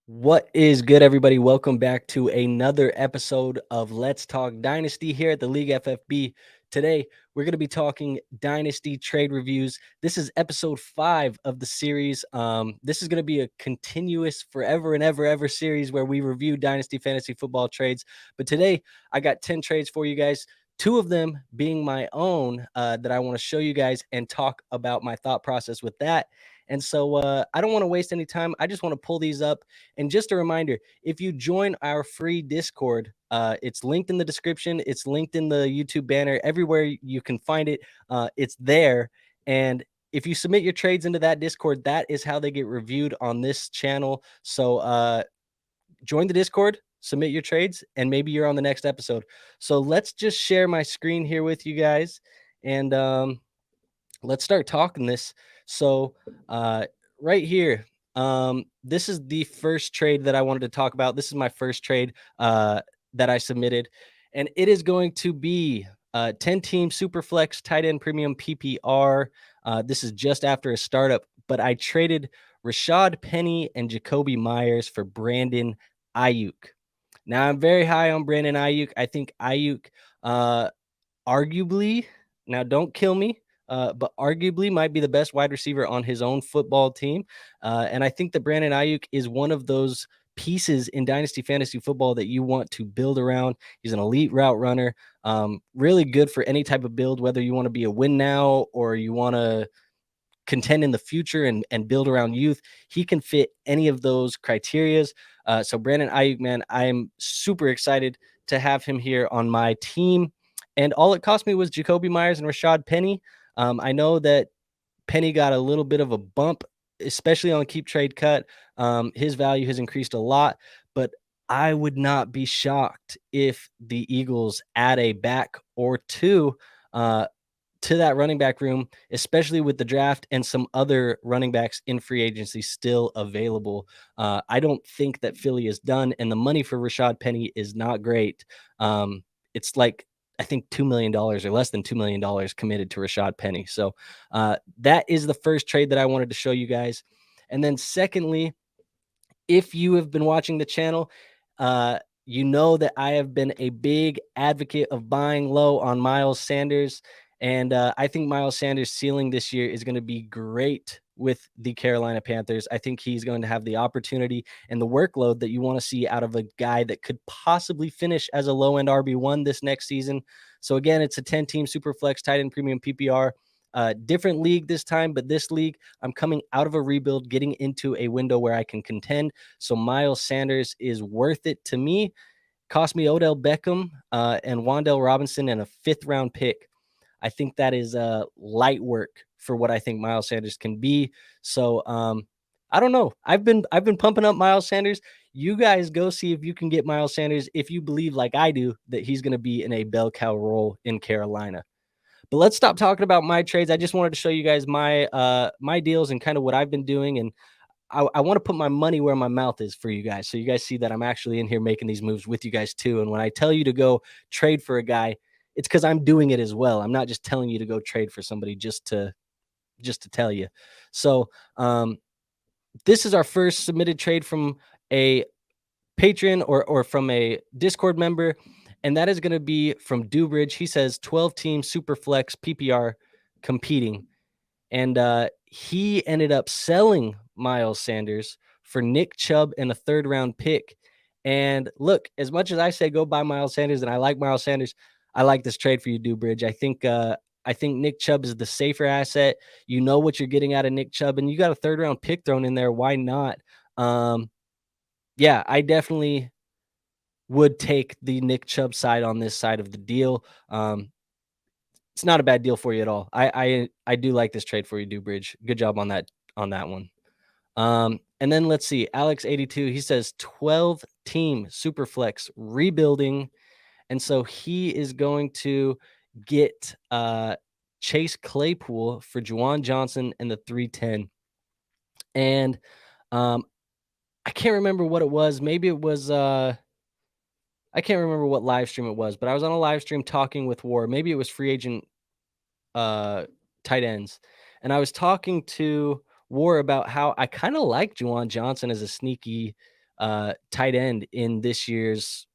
What is good, everybody? Welcome back to another episode of Let's Talk Dynasty here at the League FFB. Today, we're going to be talking Dynasty trade reviews. This is episode 5 of the series. This is going to be a continuous forever and ever series where we review Dynasty Fantasy Football Trades. But today, I got 10 trades for you guys. 2 of them being my own that I want to show you guys and talk about my thought process with that. And so I don't want to waste any time. I just want to pull these up. And just a reminder, if you join our free Discord, it's linked in the description. It's linked in the YouTube banner. Everywhere you can find it, it's there. And if you submit your trades into that Discord, that is how they get reviewed on this channel. So join the Discord, submit your trades, and maybe you're on the next episode. So let's just share my screen here with you guys. And let's start talking this. So right here, this is the first trade that I wanted to talk about. This is my first trade that I submitted, and it is going to be 10-team Superflex tight end premium PPR. This is just after a startup, but I traded Rashad Penny and Jacoby Myers for Brandon Aiyuk. Now, I'm very high on Brandon Aiyuk. I think Ayuk arguably, now don't kill me, but arguably might be the best wide receiver on his own football team. And I think that Brandon Aiyuk is one of those pieces in Dynasty Fantasy Football that you want to build around. He's an elite route runner, really good for any type of build, whether you want to be a win now or you want to contend in the future and build around youth. He can fit any of those criterias. So Brandon Aiyuk, man, I'm super excited to have him here on my team. And all it cost me was Jacoby Myers and Rashad Penny. I know that Penny got a little bit of a bump, especially on the keep trade cut. His value has increased a lot, but I would not be shocked if the Eagles add a back or two to that running back room, especially with the draft and some other running backs in free agency still available. I don't think that Philly is done, and the money for Rashad Penny is not great. It's like, I think $2 million or less than $2 million committed to Rashad Penny. So that is the first trade that I wanted to show you guys. And then secondly, if you have been watching the channel, you know that I have been a big advocate of buying low on Miles Sanders. And I think Miles Sanders' ceiling this year is going to be great with the Carolina Panthers. I think he's going to have the opportunity and the workload that you want to see out of a guy that could possibly finish as a low-end RB1 this next season. So again, it's a 10-team Superflex tight end premium PPR. Different league this time, but this league, I'm coming out of a rebuild, getting into a window where I can contend. So Miles Sanders is worth it to me. Cost me Odell Beckham and Wan'Dale Robinson and a 5th-round pick. I think that is light work for what I think Miles Sanders can be. So I don't know. I've been pumping up Miles Sanders. You guys go see if you can get Miles Sanders if you believe, like I do, that he's going to be in a bell cow role in Carolina. But let's stop talking about my trades. I just wanted to show you guys my deals and kind of what I've been doing. And I want to put my money where my mouth is for you guys. So you guys see that I'm actually in here making these moves with you guys too. And when I tell you to go trade for a guy, it's because I'm doing it as well. I'm not just telling you to go trade for somebody just to tell you. So this is our first submitted trade from a patron or from a Discord member. And that is going to be from Dewbridge. He says 12-team Superflex PPR competing. And he ended up selling Miles Sanders for Nick Chubb and a 3rd-round pick. And look, as much as I say go buy Miles Sanders, and I like Miles Sanders, I like this trade for you, Dewbridge. I think Nick Chubb is the safer asset. You know what you're getting out of Nick Chubb, and you got a 3rd-round pick thrown in there. Why not? Yeah, I definitely would take the Nick Chubb side on this side of the deal. It's not a bad deal for you at all. I do like this trade for you, Dewbridge. Good job on that one. And then let's see, Alex82, he says 12-team Superflex rebuilding. And so he is going to get Chase Claypool for Juwan Johnson and the 310. And I can't remember what it was. Maybe it was I can't remember what live stream it was, but I was on a live stream talking with War. Maybe it was free agent tight ends. And I was talking to War about how I kind of like Juwan Johnson as a sneaky tight end in this year's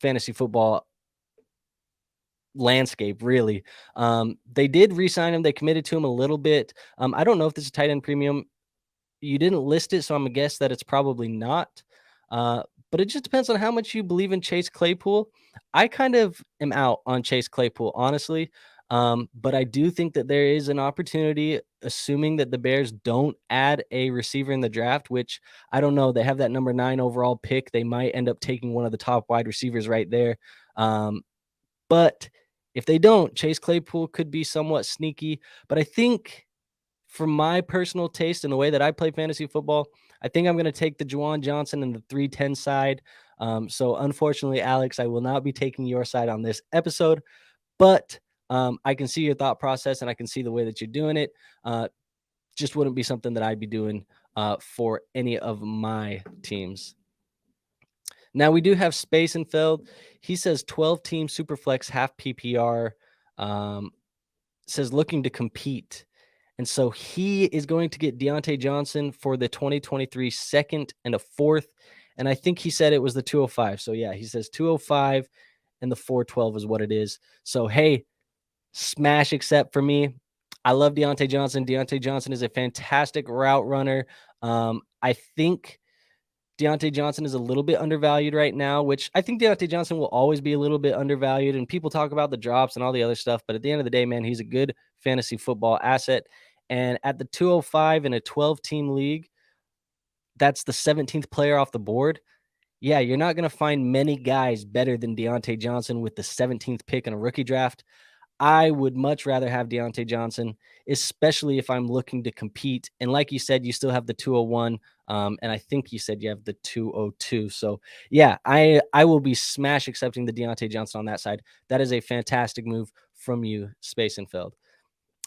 fantasy football landscape, really. They did re-sign him. They committed to him a little bit. I don't know if this is tight end premium. You didn't list it, so I'm gonna guess that it's probably not. But it just depends on how much you believe in Chase Claypool. I kind of am out on Chase Claypool, honestly. But I do think that there is an opportunity, assuming that the Bears don't add a receiver in the draft, which I don't know. They have that number 9 overall pick. They might end up taking one of the top wide receivers right there. But if they don't, Chase Claypool could be somewhat sneaky. But I think for my personal taste and the way that I play fantasy football, I think I'm going to take the Juwan Johnson and the 310 side. So unfortunately, Alex, I will not be taking your side on this episode, but I can see your thought process and I can see the way that you're doing it. Just wouldn't be something that I'd be doing for any of my teams. Now we do have Spacenfeld. He says 12-team Superflex half PPR. Says looking to compete. And so he is going to get Diontae Johnson for the 2023 second and a fourth. And I think he said it was the 205. So yeah, he says 205 and the 412 is what it is. So, hey, smash accept for me. I love Diontae Johnson. Diontae Johnson is a fantastic route runner. I think Diontae Johnson is a little bit undervalued right now, which I think Diontae Johnson will always be a little bit undervalued. And people talk about the drops and all the other stuff. But at the end of the day, man, he's a good fantasy football asset. And at the 205 in a 12-team league, that's the 17th player off the board. Yeah, you're not going to find many guys better than Diontae Johnson with the 17th pick in a rookie draft. I would much rather have Diontae Johnson, especially if I'm looking to compete. And like you said, you still have the 201. And I think you said you have the 202. So yeah, I will be smash accepting the Diontae Johnson on that side. That is a fantastic move from you, Spacenfeld.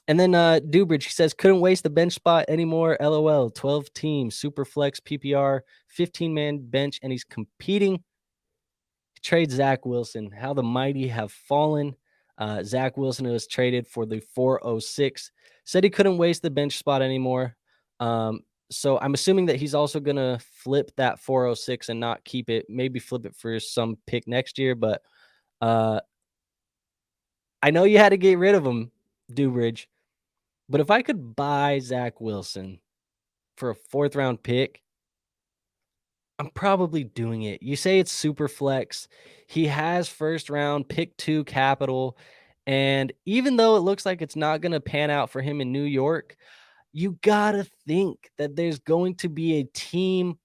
And then Dubridge, he says, couldn't waste the bench spot anymore. LOL, 12 team, super flex PPR, 15-man bench, and he's competing. Trade Zach Wilson. How the mighty have fallen. Zach Wilson was traded for the 406. Said he couldn't waste the bench spot anymore. So I'm assuming that he's also going to flip that 406 and not keep it. Maybe flip it for some pick next year. But I know you had to get rid of him, Dubridge. But if I could buy Zach Wilson for a 4th-round pick, I'm probably doing it. You say it's super flex. He has 1st-round pick 2 capital. And even though it looks like it's not going to pan out for him in New York, you got to think that there's going to be a team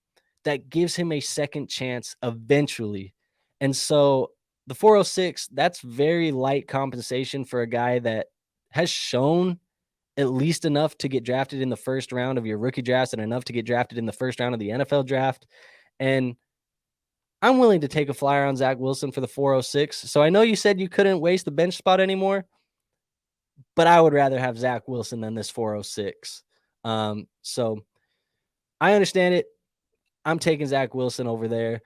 that gives him a second chance eventually. And so the 406, that's very light compensation for a guy that has shown at least enough to get drafted in the 1st round of your rookie drafts and enough to get drafted in the 1st round of the NFL draft. And I'm willing to take a flyer on Zach Wilson for the 406. So I know you said you couldn't waste the bench spot anymore, but I would rather have Zach Wilson than this 406. So I understand it. I'm taking Zach Wilson over there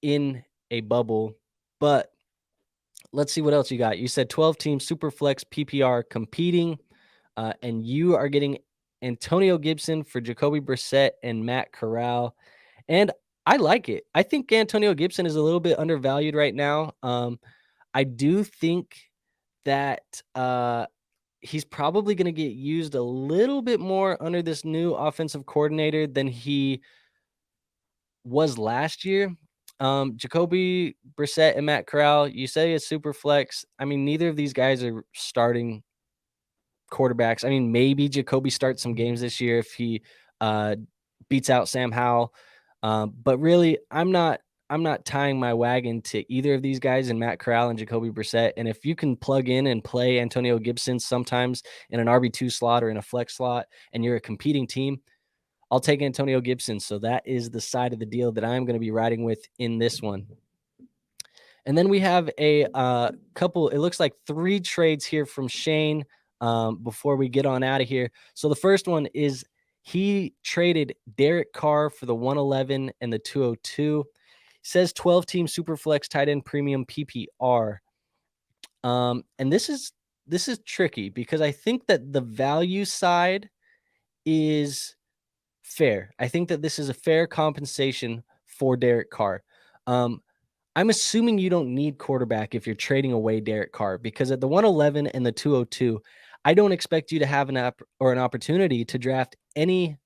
in a bubble, but let's see what else you got. You said 12-team super flex PPR competing. And you are getting Antonio Gibson for Jacoby Brissett and Matt Corral. And I like it. I think Antonio Gibson is a little bit undervalued right now. I do think that he's probably going to get used a little bit more under this new offensive coordinator than he was last year. Jacoby Brissett and Matt Corral, you say it's super flex. I mean, neither of these guys are starting quarterbacks. I mean, maybe Jacoby starts some games this year if he beats out Sam Howell. But really, I'm not tying my wagon to either of these guys in Matt Corral and Jacoby Brissett. And if you can plug in and play Antonio Gibson sometimes in an RB2 slot or in a flex slot and you're a competing team, I'll take Antonio Gibson. So that is the side of the deal that I'm going to be riding with in this one. And then we have a couple, it looks like 3 trades here from Shane before we get on out of here. So the first one is he traded Derek Carr for the 111 and the 202. He says 12-team Superflex tight end premium PPR. And this is tricky because I think that the value side is fair. I think that this is a fair compensation for Derek Carr. I'm assuming you don't need quarterback if you're trading away Derek Carr, because at the 111 and the 202, I don't expect you to have an opportunity to draft any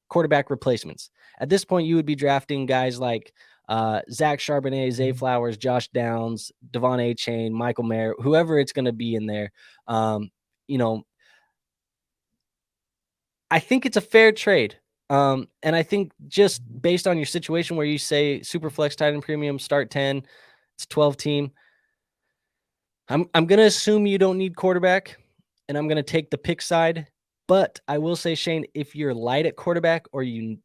quarterback replacements. At this point, you would be drafting guys like Zach Charbonnet, Zay Flowers, Josh Downs, Devon A-Chain, Michael Mayer, whoever it's going to be in there. You know, I think it's a fair trade. And I think just based on your situation where you say Superflex tight end premium start 10, it's 12 team. I'm going to assume you don't need quarterback, and I'm going to take the pick side. But I will say, Shane, if you're light at quarterback or you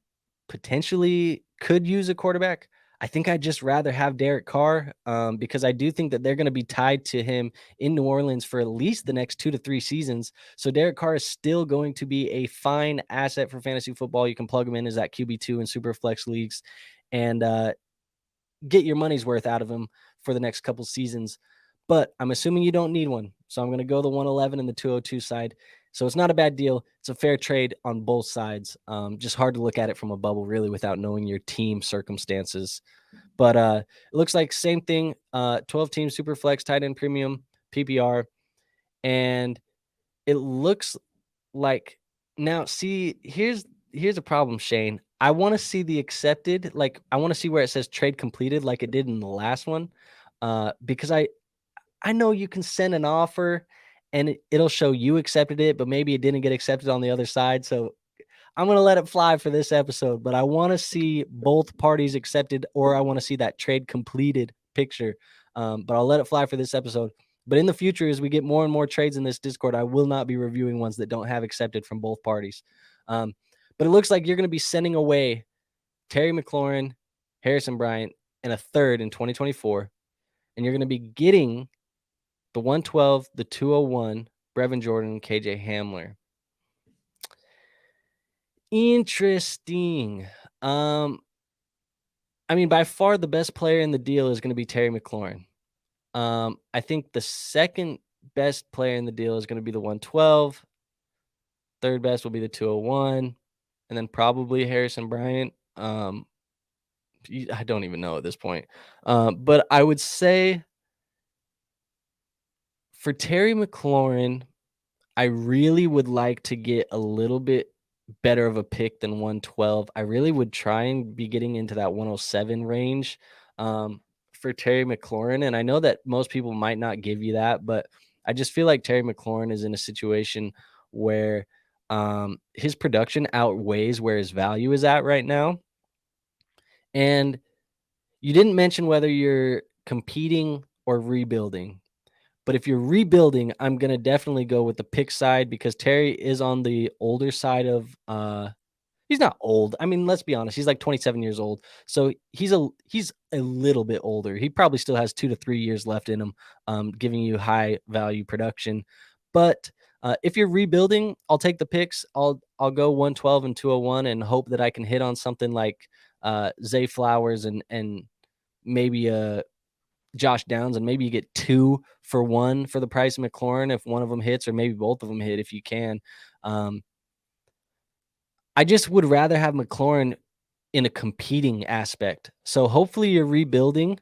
potentially could use a quarterback, I think I'd just rather have Derek Carr, because I do think that they're going to be tied to him in New Orleans for at least the next 2 to 3 seasons. So Derek Carr is still going to be a fine asset for fantasy football. You can plug him in as that QB2 in super flex leagues and get your money's worth out of him for the next couple seasons. But I'm assuming you don't need one. So I'm going to go the 111 and the 202 side. So it's not a bad deal. It's a fair trade on both sides. Just hard to look at it from a bubble, really, without knowing your team circumstances. But it looks like same thing, 12-team super flex, tight end premium, PPR. And it looks like now, see, here's a problem, Shane. I want to see the accepted, like I want to see where it says trade completed like it did in the last one. Because I know you can send an offer and it'll show you accepted it, but maybe it didn't get accepted on the other side. So I'm going to let it fly for this episode, but I want to see both parties accepted, or I want to see that trade completed picture. But I'll let it fly for this episode. But in the future, as we get more and more trades in this Discord, I will not be reviewing ones that don't have accepted from both parties. But it looks like you're going to be sending away Terry McLaurin, Harrison Bryant, and a third in 2024. And you're going to be getting the 112, the 201, Brevin Jordan, KJ Hamler. Interesting. I mean, by far the best player in the deal is going to be Terry McLaurin. I think the second best player in the deal is going to be the 112. Third best will be the 201, and then probably Harrison Bryant. I don't even know at this point. But I would say for Terry McLaurin, I really would like to get a little bit better of a pick than 112. I really would try and be getting into that 107 range for Terry McLaurin. And I know that most people might not give you that, but I just feel like Terry McLaurin is in a situation where his production outweighs where his value is at right now. And you didn't mention whether you're competing or rebuilding. But if you're rebuilding, I'm going to definitely go with the pick side because Terry is on the older side of he's not old. I mean, let's be honest, he's like 27 years old. So he's a little bit older. He probably still has 2 to 3 years left in him, giving you high value production. But if you're rebuilding, I'll take the picks. I'll go 112 and 201 and hope that I can hit on something like Zay Flowers and maybe Josh Downs, and maybe you get 2 for 1 for the price of McLaurin if one of them hits, or maybe both of them hit if you can. I just would rather have McLaurin in a competing aspect. So hopefully you're rebuilding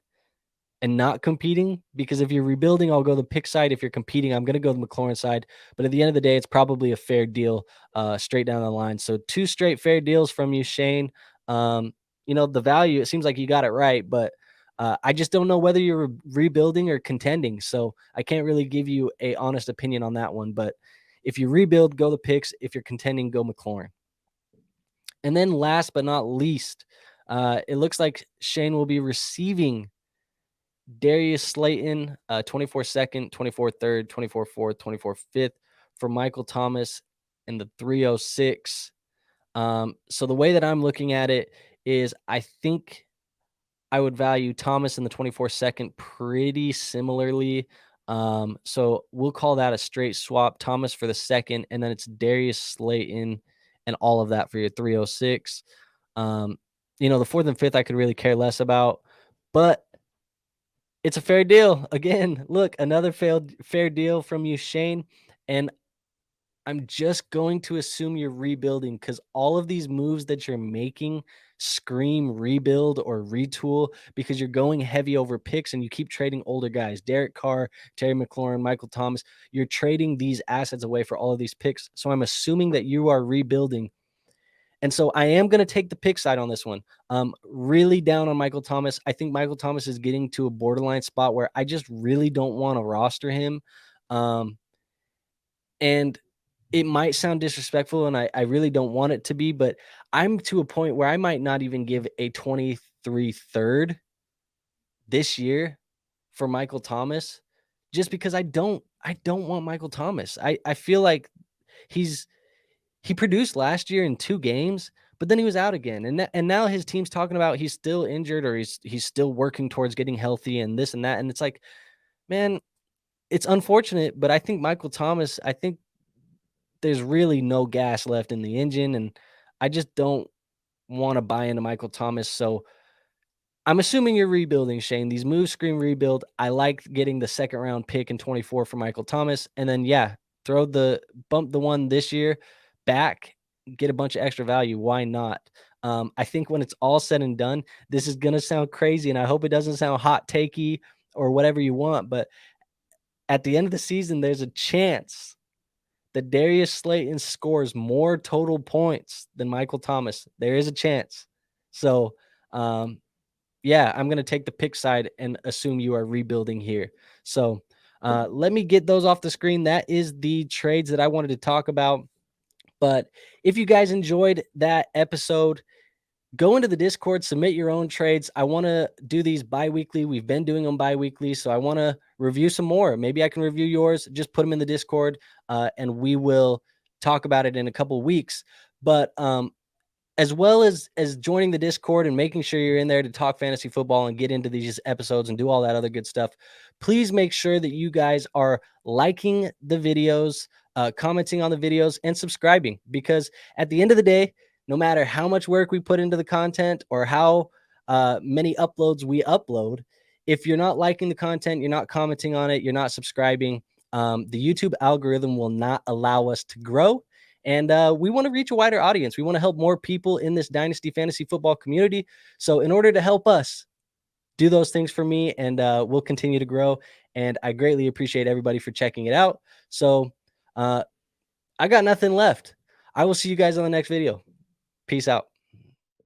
and not competing, because if you're rebuilding, I'll go the pick side. If you're competing, I'm going to go the McLaurin side. But at the end of the day, it's probably a fair deal straight down the line. So 2 straight fair deals from you, Shane. The value, it seems like you got it right, but I just don't know whether you're rebuilding or contending. So I can't really give you a honest opinion on that one. But if you rebuild, go the picks. If you're contending, go McLaurin. And then last but not least, it looks like Shane will be receiving Darius Slayton, 24 second, 24 third, 24 fourth, 24 fifth for Michael Thomas in the 306. So the way that I'm looking at it is I think I would value Thomas in the 24 second pretty similarly. So we'll call that a straight swap. Thomas for the second, and then it's Darius Slayton and all of that for your 306. The fourth and fifth I could really care less about, but it's a fair deal. Again, look, another fair deal from you, Shane. And I'm just going to assume you're rebuilding because all of these moves that you're making scream rebuild or retool because you're going heavy over picks and you keep trading older guys, Derek Carr, Terry McLaurin, Michael Thomas. You're trading these assets away for all of these picks. So I'm assuming that you are rebuilding. And so I am going to take the pick side on this one. Really down on Michael Thomas. I think Michael Thomas is getting to a borderline spot where I just really don't want to roster him. And it might sound disrespectful, and I really don't want it to be, but I'm to a point where I might not even give a 23 third this year for Michael Thomas, just because I don't want Michael Thomas. I feel like he produced last year in 2 games, but then he was out again. And now his team's talking about he's still injured or he's still working towards getting healthy and this and that. And it's like, man, it's unfortunate, but I think Michael Thomas, I think there's really no gas left in the engine, and I just don't want to buy into Michael Thomas. So I'm assuming you're rebuilding, Shane. These moves scream rebuild. I like getting the second round pick in 24 for Michael Thomas. And then, yeah, bump the one this year back, get a bunch of extra value. Why not? I think when it's all said and done, this is going to sound crazy, and I hope it doesn't sound hot takey or whatever you want. But at the end of the season, there's a chance that Darius Slayton scores more total points than Michael Thomas. There is a chance. So, yeah, I'm going to take the pick side and assume you are rebuilding here. So, let me get those off the screen. That is the trades that I wanted to talk about. But if you guys enjoyed that episode, go into the Discord, submit your own trades. I want to do these bi-weekly. We've been doing them bi-weekly, so I want to review some more. Maybe I can review yours. Just put them in the Discord, and we will talk about it in a couple weeks. But as well as joining the Discord and making sure you're in there to talk fantasy football and get into these episodes and do all that other good stuff, please make sure that you guys are liking the videos, commenting on the videos, and subscribing, because at the end of the day, no matter how much work we put into the content or how many uploads we upload, if you're not liking the content, you're not commenting on it, you're not subscribing, the YouTube algorithm will not allow us to grow. And we want to reach a wider audience. We want to help more people in this Dynasty Fantasy Football community. So in order to help us, do those things for me, and we'll continue to grow. And I greatly appreciate everybody for checking it out. So I got nothing left. I will see you guys on the next video. Peace out.